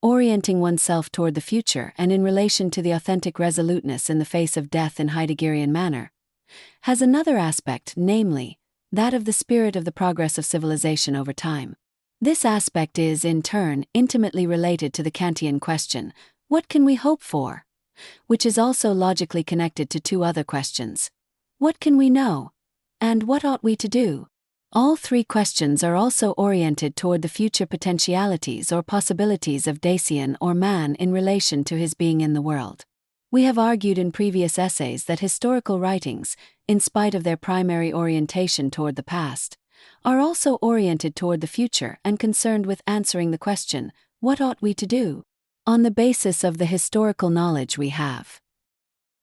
orienting oneself toward the future and in relation to the authentic resoluteness in the face of death in Heideggerian manner, has another aspect, namely, that of the spirit of the progress of civilization over time. This aspect is, in turn, intimately related to the Kantian question, what can we hope for? Which is also logically connected to two other questions. What can we know? And what ought we to do? All three questions are also oriented toward the future potentialities or possibilities of Dasein or man in relation to his being in the world. We have argued in previous essays that historical writings, in spite of their primary orientation toward the past, are also oriented toward the future and concerned with answering the question, what ought we to do? On the basis of the historical knowledge we have.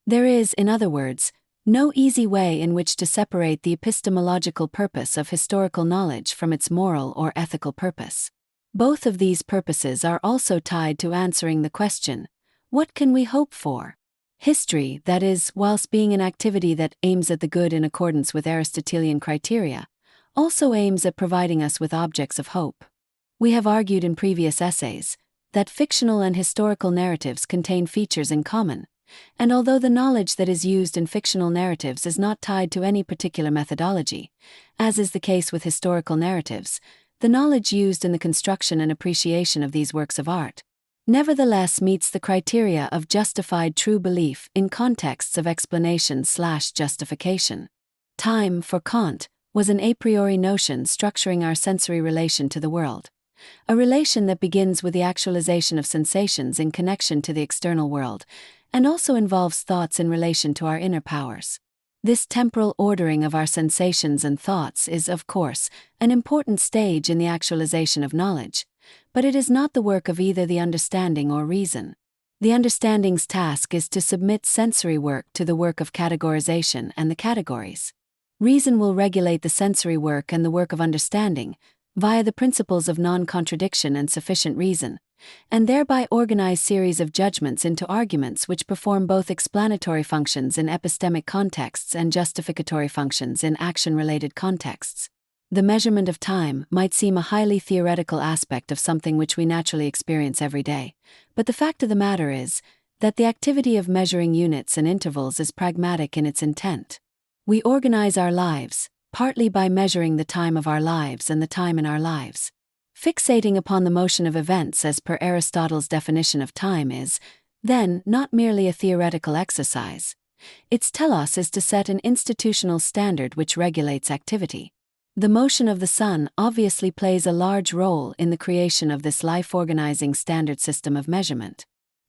There is, in other words, no easy way in which to separate the epistemological purpose of historical knowledge from its moral or ethical purpose. Both of these purposes are also tied to answering the question, what can we hope for? History, that is, whilst being an activity that aims at the good in accordance with Aristotelian criteria, also aims at providing us with objects of hope. We have argued in previous essays that fictional and historical narratives contain features in common, and although the knowledge that is used in fictional narratives is not tied to any particular methodology, as is the case with historical narratives, the knowledge used in the construction and appreciation of these works of art nevertheless meets the criteria of justified true belief in contexts of explanation/justification. Time, for Kant, was an a priori notion structuring our sensory relation to the world, a relation that begins with the actualization of sensations in connection to the external world, and also involves thoughts in relation to our inner powers. This temporal ordering of our sensations and thoughts is, of course, an important stage in the actualization of knowledge, but it is not the work of either the understanding or reason. The understanding's task is to submit sensory work to the work of categorization and the categories. Reason will regulate the sensory work and the work of understanding via the principles of non-contradiction and sufficient reason, and thereby organize series of judgments into arguments which perform both explanatory functions in epistemic contexts and justificatory functions in action-related contexts. The measurement of time might seem a highly theoretical aspect of something which we naturally experience every day, but the fact of the matter is that the activity of measuring units and intervals is pragmatic in its intent. We organize our lives, partly by measuring the time of our lives and the time in our lives. Fixating upon the motion of events as per Aristotle's definition of time is, then, not merely a theoretical exercise. Its telos is to set an institutional standard which regulates activity. The motion of the sun obviously plays a large role in the creation of this life-organizing standard system of measurement.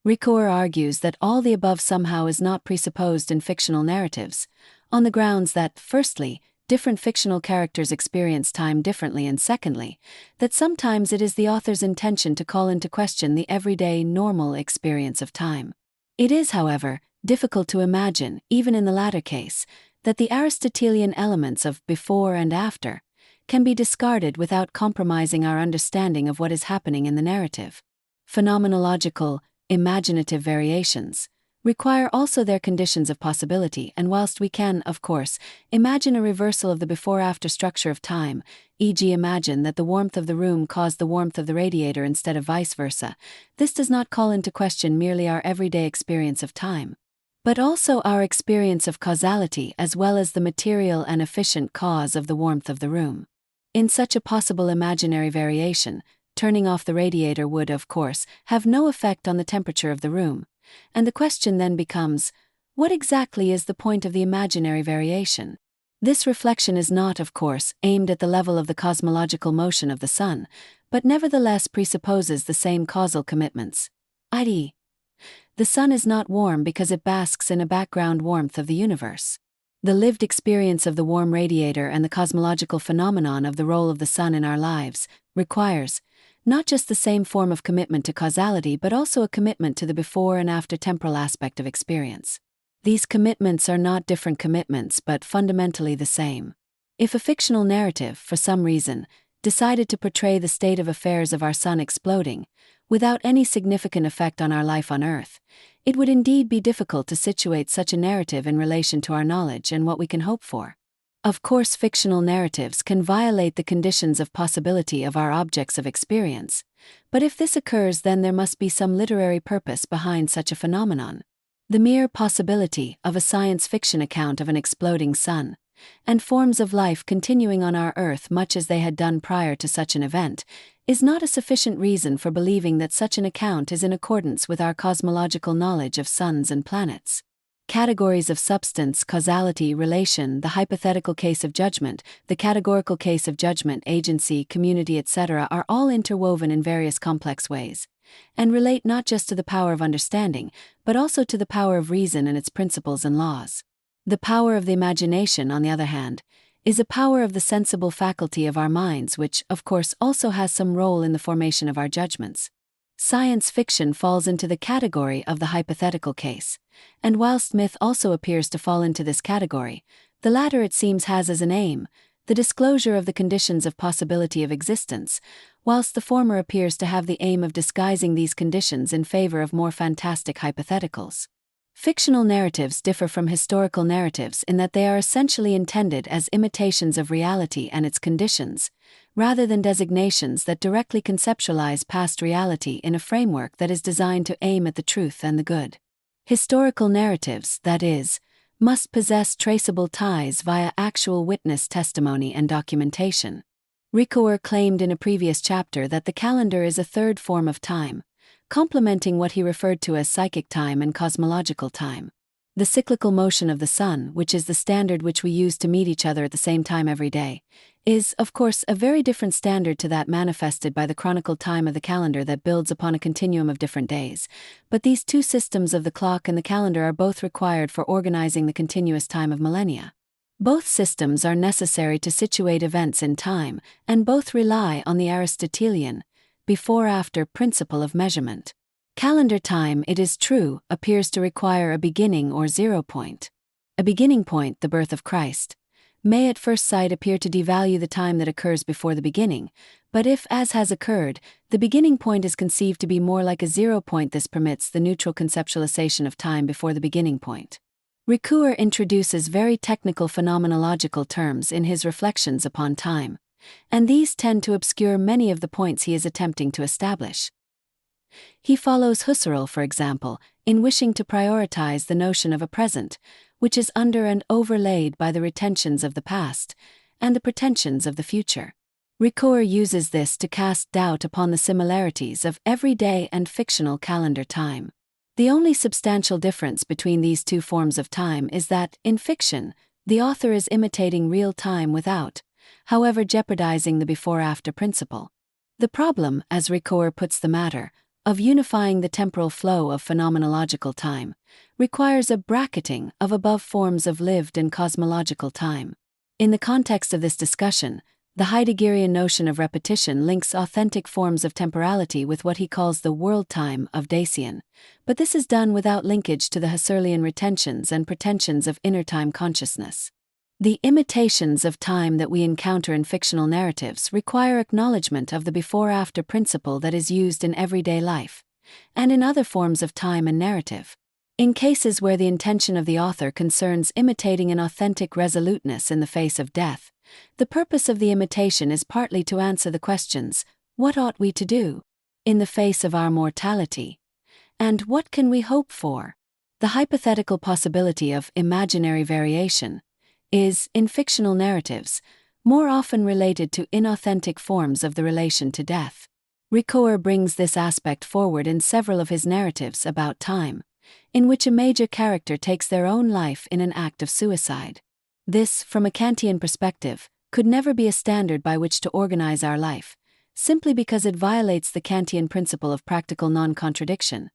Ricoeur argues that all the above somehow is not presupposed in fictional narratives, on the grounds that, firstly, different fictional characters experience time differently, and secondly, that sometimes it is the author's intention to call into question the everyday, normal experience of time. It is, however, difficult to imagine, even in the latter case, that the Aristotelian elements of before and after can be discarded without compromising our understanding of what is happening in the narrative. Phenomenological, imaginative variations require also their conditions of possibility, and whilst we can, of course, imagine a reversal of the before-after structure of time, e.g. imagine that the warmth of the room caused the warmth of the radiator instead of vice versa, this does not call into question merely our everyday experience of time, but also our experience of causality as well as the material and efficient cause of the warmth of the room. In such a possible imaginary variation, turning off the radiator would, of course, have no effect on the temperature of the room, and the question then becomes, what exactly is the point of the imaginary variation? This reflection is not, of course, aimed at the level of the cosmological motion of the sun, but nevertheless presupposes the same causal commitments, i.e., the sun is not warm because it basks in a background warmth of the universe. The lived experience of the warm radiator and the cosmological phenomenon of the role of the sun in our lives requires not just the same form of commitment to causality but also a commitment to the before and after temporal aspect of experience. These commitments are not different commitments but fundamentally the same. If a fictional narrative, for some reason, decided to portray the state of affairs of our sun exploding, without any significant effect on our life on Earth, it would indeed be difficult to situate such a narrative in relation to our knowledge and what we can hope for. Of course, fictional narratives can violate the conditions of possibility of our objects of experience, but if this occurs, then there must be some literary purpose behind such a phenomenon. The mere possibility of a science fiction account of an exploding sun, and forms of life continuing on our Earth much as they had done prior to such an event, is not a sufficient reason for believing that such an account is in accordance with our cosmological knowledge of suns and planets. Categories of substance, causality, relation, the hypothetical case of judgment, the categorical case of judgment, agency, community, etc. are all interwoven in various complex ways, and relate not just to the power of understanding, but also to the power of reason and its principles and laws. The power of the imagination, on the other hand, is a power of the sensible faculty of our minds which, of course, also has some role in the formation of our judgments. Science fiction falls into the category of the hypothetical case, and whilst myth also appears to fall into this category, the latter it seems has as an aim the disclosure of the conditions of possibility of existence, whilst the former appears to have the aim of disguising these conditions in favor of more fantastic hypotheticals. Fictional narratives differ from historical narratives in that they are essentially intended as imitations of reality and its conditions, rather than designations that directly conceptualize past reality in a framework that is designed to aim at the truth and the good. Historical narratives, that is, must possess traceable ties via actual witness testimony and documentation. Ricoeur claimed in a previous chapter that the calendar is a third form of time, complementing what he referred to as psychic time and cosmological time. The cyclical motion of the sun, which is the standard which we use to meet each other at the same time every day, is, of course, a very different standard to that manifested by the chronicle time of the calendar that builds upon a continuum of different days. But these two systems of the clock and the calendar are both required for organizing the continuous time of millennia. Both systems are necessary to situate events in time, and both rely on the Aristotelian before-after principle of measurement. Calendar time, it is true, appears to require a beginning or 0 point. A beginning point, the birth of Christ, may at first sight appear to devalue the time that occurs before the beginning, but if, as has occurred, the beginning point is conceived to be more like a 0 point, this permits the neutral conceptualization of time before the beginning point. Ricoeur introduces very technical phenomenological terms in his reflections upon time, and these tend to obscure many of the points he is attempting to establish. He follows Husserl, for example, in wishing to prioritize the notion of a present, which is under and overlaid by the retentions of the past and the pretensions of the future. Ricoeur uses this to cast doubt upon the similarities of everyday and fictional calendar time. The only substantial difference between these two forms of time is that, in fiction, the author is imitating real time without, however, jeopardizing the before-after principle. The problem, as Ricoeur puts the matter, of unifying the temporal flow of phenomenological time, requires a bracketing of above forms of lived and cosmological time. In the context of this discussion, the Heideggerian notion of repetition links authentic forms of temporality with what he calls the world time of Dacian, but this is done without linkage to the Husserlian retentions and pretensions of inner time consciousness. The imitations of time that we encounter in fictional narratives require acknowledgement of the before-after principle that is used in everyday life, and in other forms of time and narrative. In cases where the intention of the author concerns imitating an authentic resoluteness in the face of death, the purpose of the imitation is partly to answer the questions, what ought we to do in the face of our mortality, and what can we hope for? The hypothetical possibility of imaginary variation is, in fictional narratives, more often related to inauthentic forms of the relation to death. Ricoeur brings this aspect forward in several of his narratives about time, in which a major character takes their own life in an act of suicide. This, from a Kantian perspective, could never be a standard by which to organize our life, simply because it violates the Kantian principle of practical non-contradiction,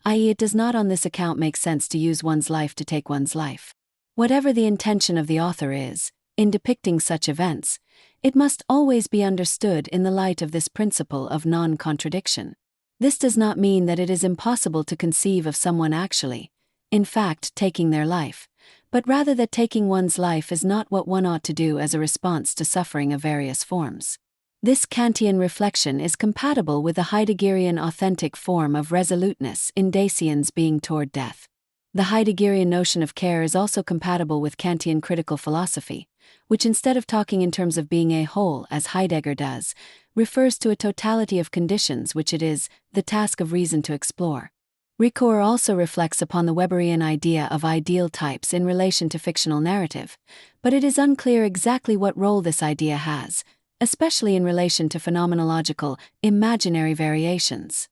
i.e., it does not on this account make sense to use one's life to take one's life. Whatever the intention of the author is, in depicting such events, it must always be understood in the light of this principle of non-contradiction. This does not mean that it is impossible to conceive of someone actually, in fact, taking their life, but rather that taking one's life is not what one ought to do as a response to suffering of various forms. This Kantian reflection is compatible with the Heideggerian authentic form of resoluteness in Dacian's being toward death. The Heideggerian notion of care is also compatible with Kantian critical philosophy, which instead of talking in terms of being a whole, as Heidegger does, refers to a totality of conditions which it is the task of reason to explore. Ricoeur also reflects upon the Weberian idea of ideal types in relation to fictional narrative, but it is unclear exactly what role this idea has, especially in relation to phenomenological, imaginary variations.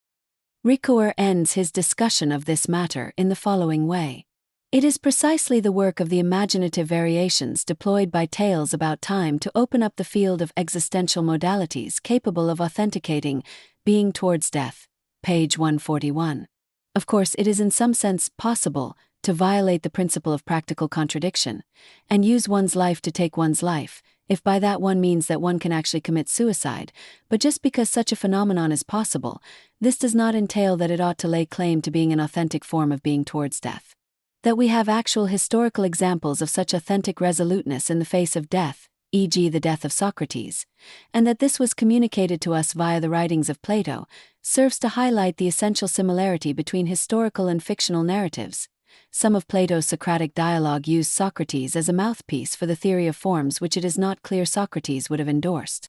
Ricoeur ends his discussion of this matter in the following way. It is precisely the work of the imaginative variations deployed by tales about time to open up the field of existential modalities capable of authenticating being towards death. Page 141. Of course, it is in some sense possible to violate the principle of practical contradiction and use one's life to take one's life, if by that one means that one can actually commit suicide, but just because such a phenomenon is possible, this does not entail that it ought to lay claim to being an authentic form of being towards death. That we have actual historical examples of such authentic resoluteness in the face of death, e.g. the death of Socrates, and that this was communicated to us via the writings of Plato, serves to highlight the essential similarity between historical and fictional narratives. Some of Plato's Socratic dialogue used Socrates as a mouthpiece for the theory of forms which it is not clear Socrates would have endorsed.